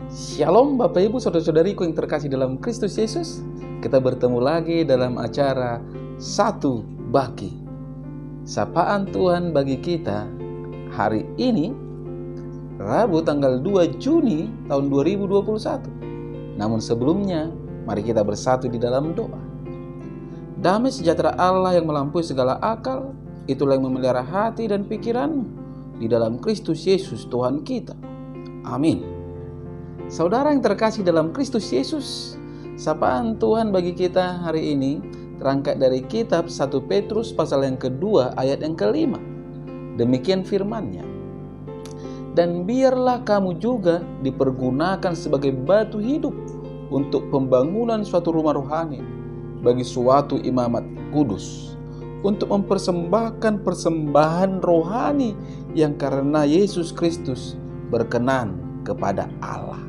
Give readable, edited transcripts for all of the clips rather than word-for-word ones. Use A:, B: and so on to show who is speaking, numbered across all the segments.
A: Shalom Bapak Ibu Saudara-saudariku yang terkasih dalam Kristus Yesus. Kita bertemu lagi dalam acara Satu Bagi. Sapaan Tuhan bagi kita hari ini Rabu tanggal 2 Juni tahun 2021. Namun sebelumnya mari kita bersatu di dalam doa. Damai sejahtera Allah yang melampaui segala akal, itulah yang memelihara hati dan pikiranmu di dalam Kristus Yesus Tuhan kita. Amin. Saudara yang terkasih dalam Kristus Yesus, sapaan Tuhan bagi kita hari ini terangkat dari kitab 1 Petrus pasal yang kedua ayat yang kelima. Demikian firman-Nya. Dan biarlah kamu juga dipergunakan sebagai batu hidup untuk pembangunan suatu rumah rohani bagi suatu imamat kudus, untuk mempersembahkan persembahan rohani yang karena Yesus Kristus berkenan kepada Allah.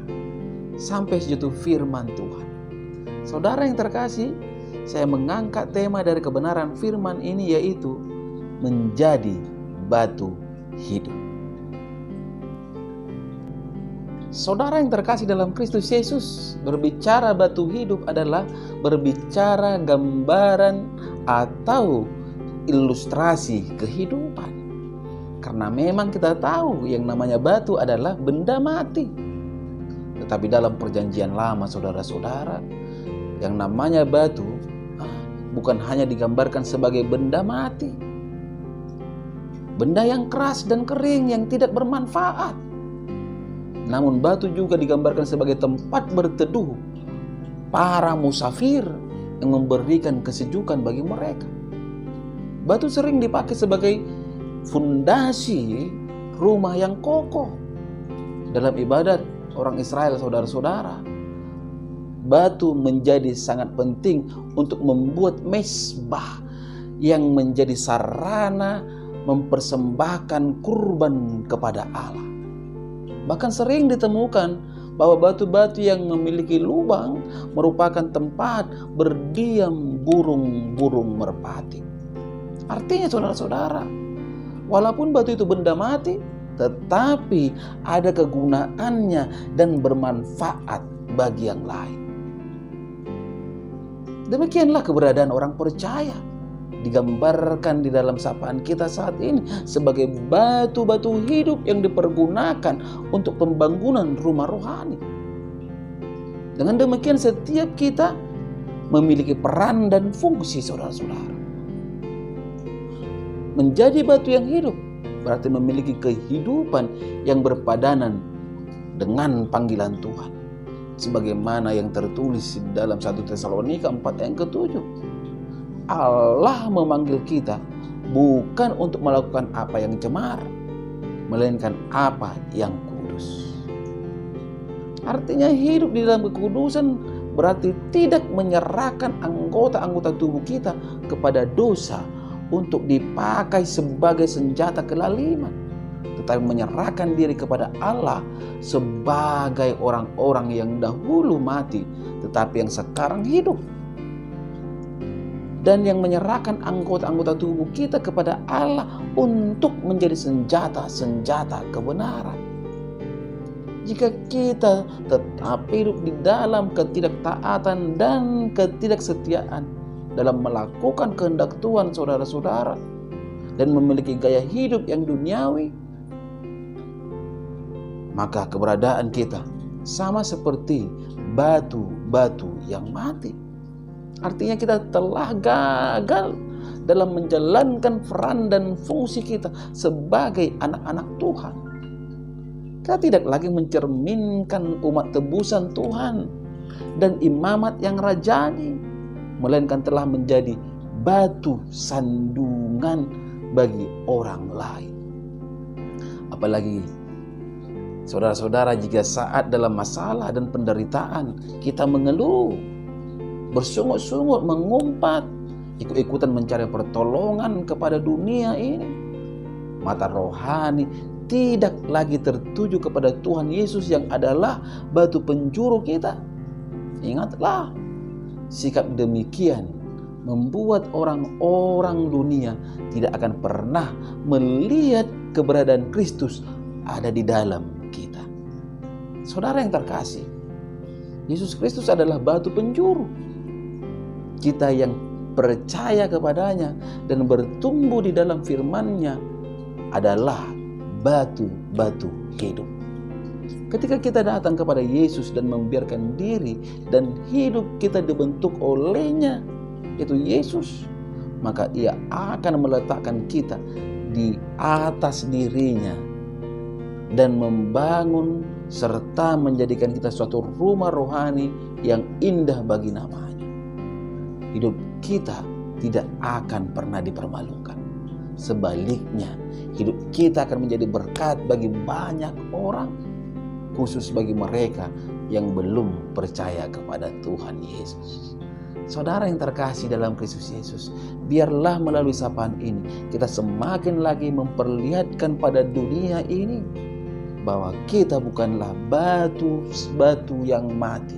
A: Sampai segitu firman Tuhan. Saudara yang terkasih, saya mengangkat tema dari kebenaran firman ini, yaitu menjadi batu hidup. Saudara yang terkasih dalam Kristus Yesus, berbicara batu hidup adalah berbicara gambaran atau ilustrasi kehidupan. Karena memang kita tahu yang namanya batu adalah benda mati. Tetapi dalam perjanjian lama, saudara-saudara, yang namanya batu bukan hanya digambarkan sebagai benda mati, benda yang keras dan kering yang tidak bermanfaat. Namun batu juga digambarkan sebagai tempat berteduh para musafir yang memberikan kesejukan bagi mereka. Batu sering dipakai sebagai fondasi rumah yang kokoh. Dalam ibadat orang Israel, saudara-saudara, batu menjadi sangat penting untuk membuat mezbah yang menjadi sarana mempersembahkan kurban kepada Allah. Bahkan sering ditemukan bahwa batu-batu yang memiliki lubang merupakan tempat berdiam burung-burung merpati. Artinya, saudara-saudara, walaupun batu itu benda mati, tetapi ada kegunaannya dan bermanfaat bagi yang lain. Demikianlah keberadaan orang percaya digambarkan di dalam sapaan kita saat ini sebagai batu-batu hidup yang dipergunakan untuk pembangunan rumah rohani. Dengan demikian setiap kita memiliki peran dan fungsi, saudara-saudara. Menjadi batu yang hidup berarti memiliki kehidupan yang berpadanan dengan panggilan Tuhan. Sebagaimana yang tertulis dalam 1 Tesalonika 4 yang ke-7. Allah memanggil kita bukan untuk melakukan apa yang cemar, melainkan apa yang kudus. Artinya hidup di dalam kekudusan berarti tidak menyerahkan anggota-anggota tubuh kita kepada dosa untuk dipakai sebagai senjata kelaliman, tetapi menyerahkan diri kepada Allah sebagai orang-orang yang dahulu mati tetapi yang sekarang hidup, dan yang menyerahkan anggota-anggota tubuh kita kepada Allah untuk menjadi senjata-senjata kebenaran. Jika kita tetap hidup di dalam ketidaktaatan dan ketidaksetiaan dalam melakukan kehendak Tuhan, saudara-saudara, dan memiliki gaya hidup yang duniawi, maka keberadaan kita sama seperti batu-batu yang mati. Artinya kita telah gagal dalam menjalankan peran dan fungsi kita sebagai anak-anak Tuhan. Kita tidak lagi mencerminkan umat tebusan Tuhan dan imamat yang rajani, melainkan telah menjadi batu sandungan bagi orang lain. Apalagi, saudara-saudara, jika saat dalam masalah dan penderitaan kita mengeluh, bersungut-sungut, mengumpat, ikut-ikutan mencari pertolongan kepada dunia ini, mata rohani tidak lagi tertuju kepada Tuhan Yesus yang adalah batu penjuru kita. Ingatlah, sikap demikian membuat orang-orang dunia tidak akan pernah melihat keberadaan Kristus ada di dalam kita. Saudara yang terkasih, Yesus Kristus adalah batu penjuru. Kita yang percaya kepadanya dan bertumbuh di dalam firman-Nya adalah batu-batu hidup. Ketika kita datang kepada Yesus dan membiarkan diri dan hidup kita dibentuk oleh-Nya, yaitu Yesus, maka Ia akan meletakkan kita di atas diri-Nya dan membangun serta menjadikan kita suatu rumah rohani yang indah bagi nama-Nya. Hidup kita tidak akan pernah dipermalukan. Sebaliknya, hidup kita akan menjadi berkat bagi banyak orang, khusus bagi mereka yang belum percaya kepada Tuhan Yesus. Saudara yang terkasih dalam Kristus Yesus, biarlah melalui sapaan ini kita semakin lagi memperlihatkan pada dunia ini bahwa kita bukanlah batu-batu yang mati,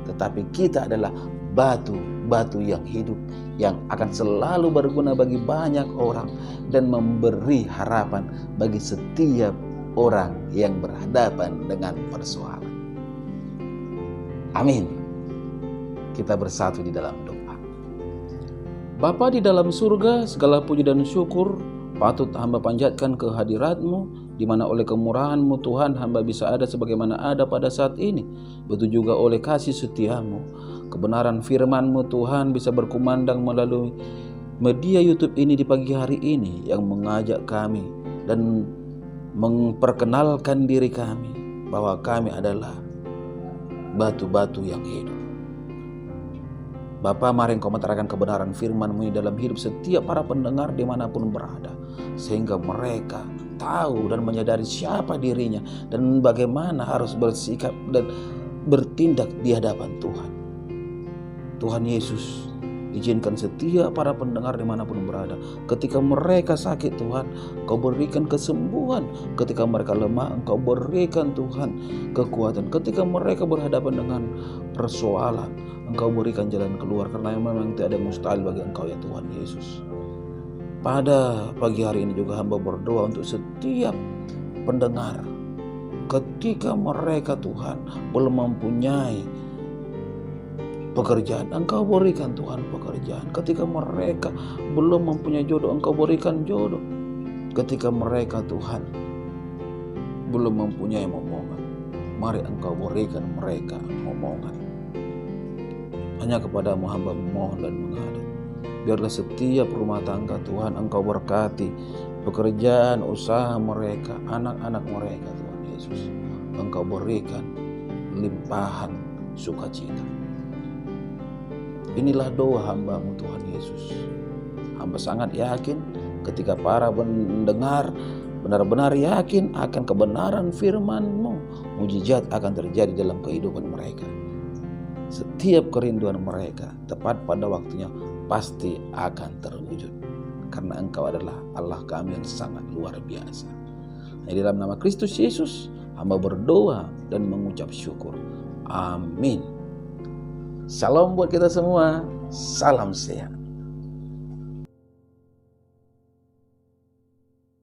A: tetapi kita adalah batu-batu yang hidup, yang akan selalu berguna bagi banyak orang dan memberi harapan bagi setiap orang yang berhadapan dengan persoalan. Amin. Kita bersatu di dalam doa. Bapa di dalam surga, segala puji dan syukur patut hamba panjatkan ke hadirat-Mu, di mana oleh kemurahan-Mu Tuhan hamba bisa ada sebagaimana ada pada saat ini. Begitu juga oleh kasih setia-Mu, kebenaran firman-Mu Tuhan bisa berkumandang melalui media YouTube ini di pagi hari ini, yang mengajak kami dan memperkenalkan diri kami bahwa kami adalah batu-batu yang hidup. Bapa, mari Engkau menerangkan kebenaran firman-Mu dalam hidup setiap para pendengar dimanapun berada, sehingga mereka tahu dan menyadari siapa dirinya dan bagaimana harus bersikap dan bertindak di hadapan Tuhan. Tuhan Yesus, izinkan setiap para pendengar dimanapun berada, ketika mereka sakit Tuhan, Engkau berikan kesembuhan. Ketika mereka lemah, Engkau berikan Tuhan kekuatan. Ketika mereka berhadapan dengan persoalan, Engkau berikan jalan keluar, karena memang tidak ada mustahil bagi Engkau ya Tuhan Yesus. Pada pagi hari ini juga hamba berdoa untuk setiap pendengar, ketika mereka Tuhan belum mempunyai pekerjaan, Engkau berikan Tuhan pekerjaan. Ketika mereka belum mempunyai jodoh, Engkau berikan jodoh. Ketika mereka Tuhan belum mempunyai momongan, mari Engkau berikan mereka momongan. Hanya kepadamu hamba memohon dan menghadap. Biarlah setiap rumah tangga Tuhan Engkau berkati, pekerjaan, usaha mereka, anak-anak mereka Tuhan Yesus, Engkau berikan limpahan sukacita. Inilah doa hamba-Mu Tuhan Yesus. Hamba sangat yakin ketika para pendengar benar-benar yakin akan kebenaran firman-Mu, mujizat akan terjadi dalam kehidupan mereka. Setiap kerinduan mereka tepat pada waktunya pasti akan terwujud, karena Engkau adalah Allah kami yang sangat luar biasa. Di dalam nama Kristus Yesus hamba berdoa dan mengucap syukur. Amin. Shalom buat kita semua. Salam sehat.